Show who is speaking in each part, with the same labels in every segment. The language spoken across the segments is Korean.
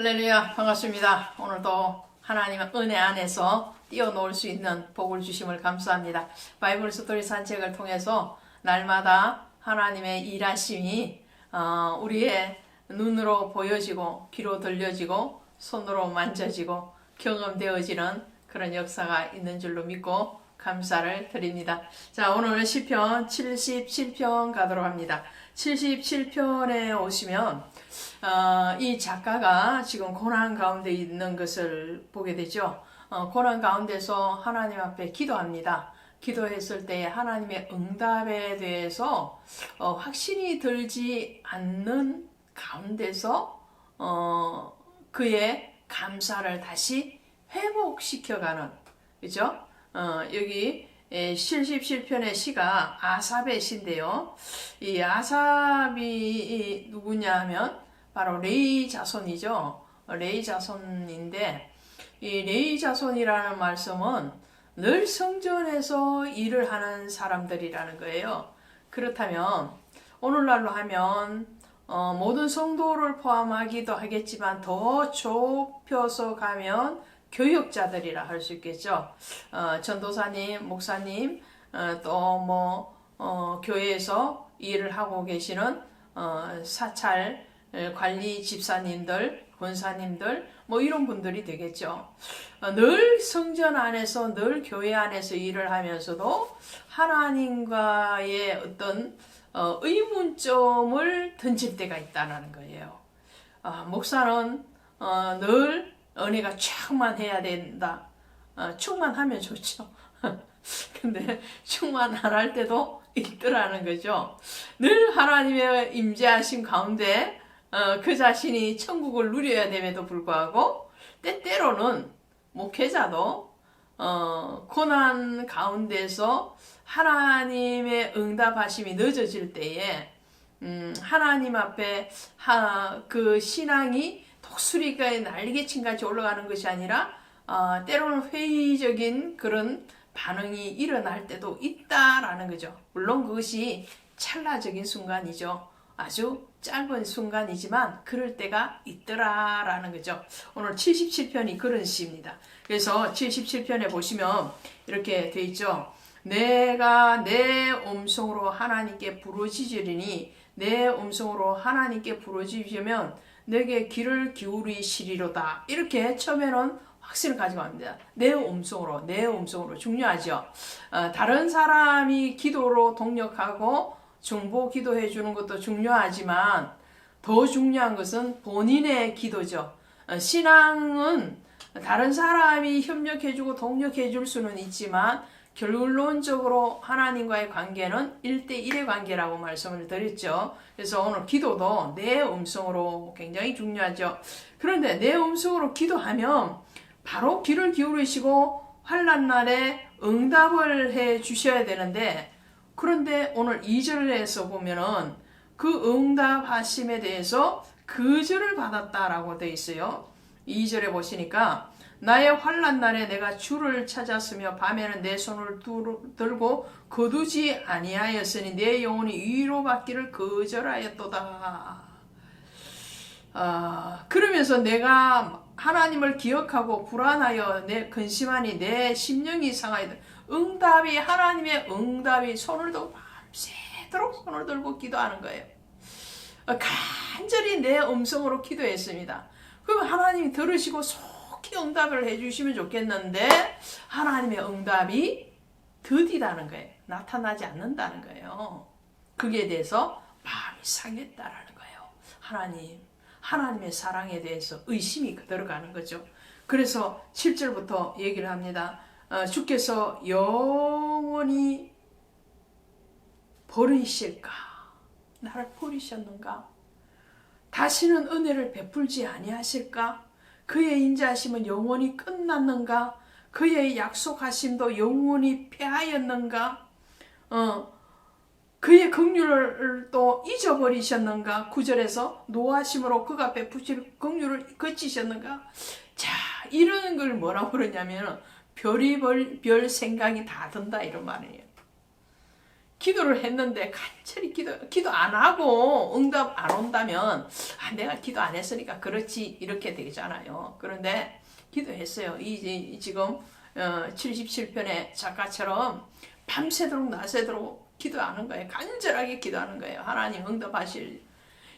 Speaker 1: 할렐루야, 반갑습니다. 오늘도 하나님의 은혜 안에서 뛰어놀 수 있는 복을 주심을 감사합니다. 바이블 스토리 산책을 통해서 날마다 하나님의 일하심이 우리의 눈으로 보여지고 귀로 들려지고 손으로 만져지고 경험되어지는 그런 역사가 있는 줄로 믿고 감사를 드립니다. 자, 오늘 시편 77편 가도록 합니다. 77편에 오시면 이 작가가 지금 고난 가운데 있는 것을 보게 되죠. 고난 가운데서 하나님 앞에 기도합니다. 기도했을 때 하나님의 응답에 대해서 확신이 들지 않는 가운데서 그의 감사를 다시 회복시켜가는, 그죠? 여기 77편의 시가 아삽의 시인데요. 이 아삽이 누구냐 하면 바로 레위 자손이죠. 레위 자손인데, 이 레위 자손이라는 말씀은 늘 성전에서 일을 하는 사람들이라는 거예요. 그렇다면 오늘날로 하면 모든 성도를 포함하기도 하겠지만 더 좁혀서 가면 교역자들이라 할 수 있겠죠. 전도사님, 목사님, 또 교회에서 일을 하고 계시는 사찰 관리 집사님들, 권사님들, 이런 분들이 되겠죠. 늘 성전 안에서, 늘 교회 안에서 일을 하면서도 하나님과의 어떤 의문점을 던질 때가 있다는 거예요. 목사는 늘 은혜가 충만해야 된다. 충만하면 좋죠. 근데 충만 안 할 때도 있더라는 거죠. 늘 하나님의 임재하심 가운데 그 자신이 천국을 누려야 됨에도 불구하고 때때로는 목회자도 고난 가운데서 하나님의 응답하심이 늦어질 때에 하나님 앞에 그 신앙이 독수리가 날개층같이 올라가는 것이 아니라 때로는 회의적인 그런 반응이 일어날 때도 있다라는 거죠. 물론 그것이 찰나적인 순간이죠. 아주 짧은 순간이지만 그럴 때가 있더라라는 거죠. 오늘 77편이 그런 시입니다. 그래서 77편에 보시면 이렇게 돼 있죠. 내가 내 음성으로 하나님께 부르짖으리니 내 음성으로 하나님께 부르짖으면 내게 귀를 기울이시리로다. 이렇게 처음에는 확신을 가지고 합니다. 내 음성으로 중요하죠. 다른 사람이 기도로 동력하고 중보 기도해 주는 것도 중요하지만 더 중요한 것은 본인의 기도죠. 신앙은 다른 사람이 협력해 주고 동력해 줄 수는 있지만 결론적으로 하나님과의 관계는 1대1의 관계라고 말씀을 드렸죠. 그래서 오늘 기도도 내 음성으로 굉장히 중요하죠. 그런데 내 음성으로 기도하면 바로 귀를 기울이시고 환난 날에 응답을 해 주셔야 되는데, 그런데 오늘 2절에서 보면은 그 응답하심에 대해서 거절을 받았다라고 되어 있어요. 2절에 보시니까 나의 환난 날에 내가 주를 찾았으며 밤에는 내 손을 들고 거두지 아니하였으니 내 영혼이 위로받기를 거절하였도다. 그러면서 내가 하나님을 기억하고 불안하여 내 근심하니 내 심령이 상하여 응답이, 하나님의 응답이, 손을 들고 밤새도록 손을 들고 기도하는 거예요. 간절히 내 음성으로 기도했습니다. 그럼 하나님이 들으시고 속히 응답을 해주시면 좋겠는데 하나님의 응답이 더디다는 거예요. 나타나지 않는다는 거예요. 거기에 대해서 마음이 상했다라는 거예요. 하나님의 사랑에 대해서 의심이 들어가는 거죠. 그래서 7절부터 얘기를 합니다. 주께서 영원히 버리실까? 나를 버리셨는가? 다시는 은혜를 베풀지 아니하실까? 그의 인자하심은 영원히 끝났는가? 그의 약속하심도 영원히 패하였는가? 그의 긍휼을 또 잊어버리셨는가? 9절에서 노하심으로 그가 베푸실 긍휼을 거치셨는가? 자, 이런 걸 뭐라고 그러냐면 별이 별 생각이 다 든다 이런 말이에요. 기도를 했는데 간절히 기도 안 하고 응답 안 온다면 내가 기도 안 했으니까 그렇지 이렇게 되잖아요. 그런데 기도했어요. 지금 77편의 작가처럼 밤새도록 낮새도록 기도하는 거예요. 간절하게 기도하는 거예요. 하나님 응답하실.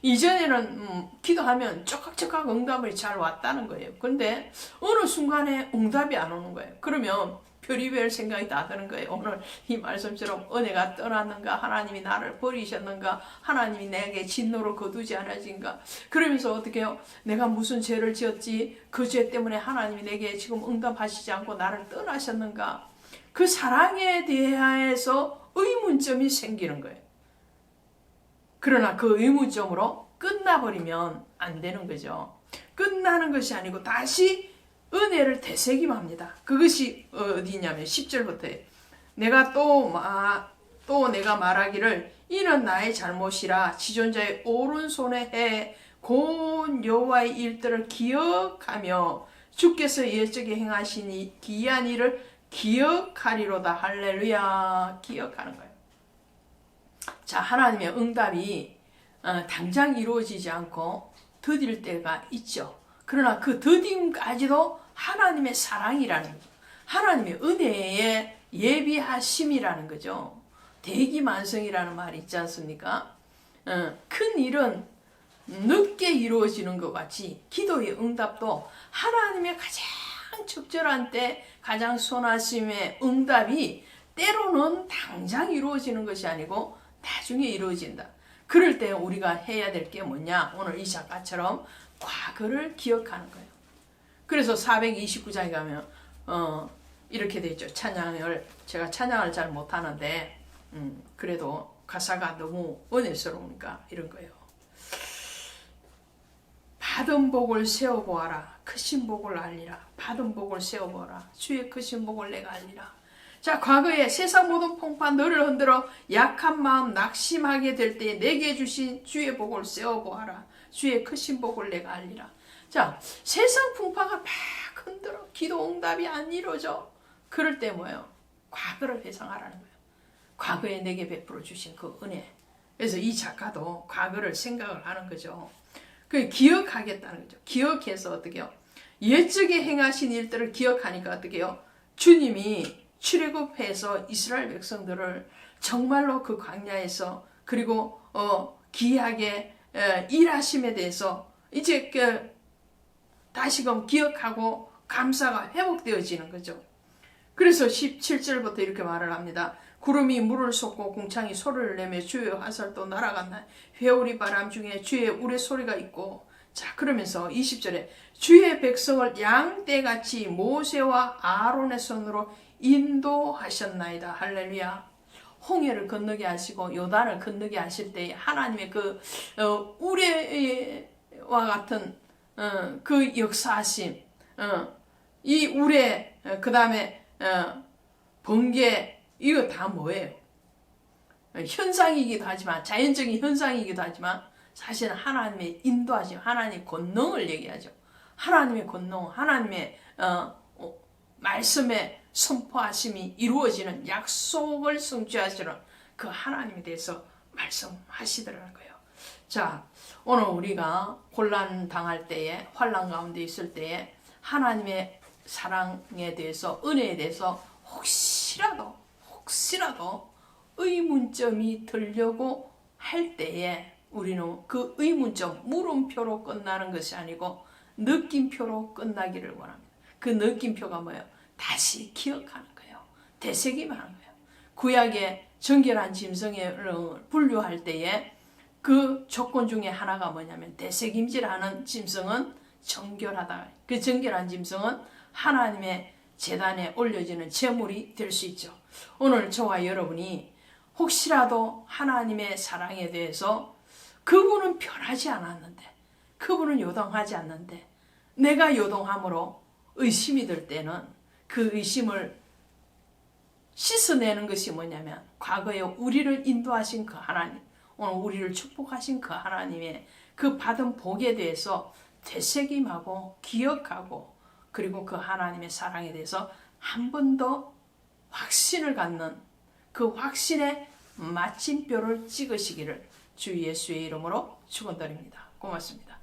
Speaker 1: 이전에는 기도하면 쪼깍쪼깍 응답이 잘 왔다는 거예요. 그런데 어느 순간에 응답이 안 오는 거예요. 그러면 별의별 생각이 다 드는 거예요. 오늘 이 말씀처럼 은혜가 떠났는가, 하나님이 나를 버리셨는가, 하나님이 내게 진노를 거두지 않으신가. 그러면서 어떻게 해요? 내가 무슨 죄를 지었지? 그 죄 때문에 하나님이 내게 지금 응답하시지 않고 나를 떠나셨는가. 그 사랑에 대해서 의문점이 생기는 거예요. 그러나 그 의문점으로 끝나버리면 안 되는 거죠. 끝나는 것이 아니고 다시 은혜를 되새김합니다. 그것이 어디냐면 10절부터 내가 또 내가 말하기를 이는 나의 잘못이라 지존자의 오른손에 해 고운 여호와의 일들을 기억하며 주께서 옛적에 행하신 이 기이한 일을 기억하리로다. 할렐루야. 기억하는 거예요. 자, 하나님의 응답이 당장 이루어지지 않고 더딜 때가 있죠. 그러나 그 더딤까지도 하나님의 사랑이라는 거죠. 하나님의 은혜의 예비하심이라는 거죠. 대기만성이라는 말이 있지 않습니까? 큰 일은 늦게 이루어지는 것 같이 기도의 응답도 하나님의 가장 적절한 때 가장 선하심의 응답이 때로는 당장 이루어지는 것이 아니고 나중에 이루어진다. 그럴 때 우리가 해야 될 게 뭐냐? 오늘 이 작가처럼 과거를 기억하는 거예요. 그래서 429장에 가면 이렇게 돼 있죠. 제가 찬양을 잘 못하는데 그래도 가사가 너무 은혜스러우니까 이런 거예요. 받은 복을 세어보아라. 크신 복을 알리라. 받은 복을 세어보아라. 주의 크신 복을 내가 알리라. 자, 과거에 세상 모든 풍파 너를 흔들어 약한 마음 낙심하게 될 때 내게 주신 주의 복을 세어보아라. 주의 크신 복을 내가 알리라. 자, 세상 풍파가 막 흔들어 기도 응답이 안 이루어져. 그럴 때 뭐예요? 과거를 회상하라는 거예요. 과거에 내게 베풀어 주신 그 은혜. 그래서 이 작가도 과거를 생각을 하는 거죠. 그 기억하겠다는 거죠. 기억해서 어떻게 해요? 옛적에 행하신 일들을 기억하니까 어떻게 해요? 주님이 출애굽해서 이스라엘 백성들을 정말로 그 광야에서 그리고 기이하게 일하심에 대해서 이제 다시금 기억하고 감사가 회복되어지는 거죠. 그래서 17절부터 이렇게 말을 합니다. 구름이 물을 쏟고 궁창이 소리를 내며 주의 화살도 날아갔나 회오리 바람 중에 주의 우레소리가 있고. 자, 그러면서 20절에 주의 백성을 양떼같이 모세와 아론의 손으로 인도하셨나이다. 할렐루야. 홍해를 건너게 하시고 요단을 건너게 하실 때 하나님의 그 우레와 같은 그 역사하심, 이 우레, 그 다음에 번개, 이거 다 뭐예요? 현상이기도 하지만, 자연적인 현상이기도 하지만 사실은 하나님의 인도하심, 하나님의 권능을 얘기하죠. 하나님의 권능, 하나님의 말씀의 선포하심이 이루어지는 약속을 성취하시는 그 하나님에 대해서 말씀하시더라는 거예요. 자, 오늘 우리가 혼란 당할 때에, 환난 가운데 있을 때에 하나님의 사랑에 대해서, 은혜에 대해서 혹시라도 의문점이 들려고 할 때에 우리는 그 의문점, 물음표로 끝나는 것이 아니고 느낌표로 끝나기를 원합니다. 그 느낌표가 뭐예요? 다시 기억하는 거예요. 되새김하는 거예요. 구약의 정결한 짐승을 분류할 때에 그 조건 중에 하나가 뭐냐면 되새김질하는 짐승은 정결하다. 그 정결한 짐승은 하나님의 제단에 올려지는 제물이 될 수 있죠. 오늘 저와 여러분이 혹시라도 하나님의 사랑에 대해서 그분은 변하지 않았는데, 그분은 요동하지 않는데 내가 요동함으로 의심이 들 때는 그 의심을 씻어내는 것이 뭐냐면 과거에 우리를 인도하신 그 하나님, 오늘 우리를 축복하신 그 하나님의 그 받은 복에 대해서 되새김하고 기억하고, 그리고 그 하나님의 사랑에 대해서 한 번 더 확신을 갖는 그 확신의 마침표를 찍으시기를 주 예수의 이름으로 축원드립니다. 고맙습니다.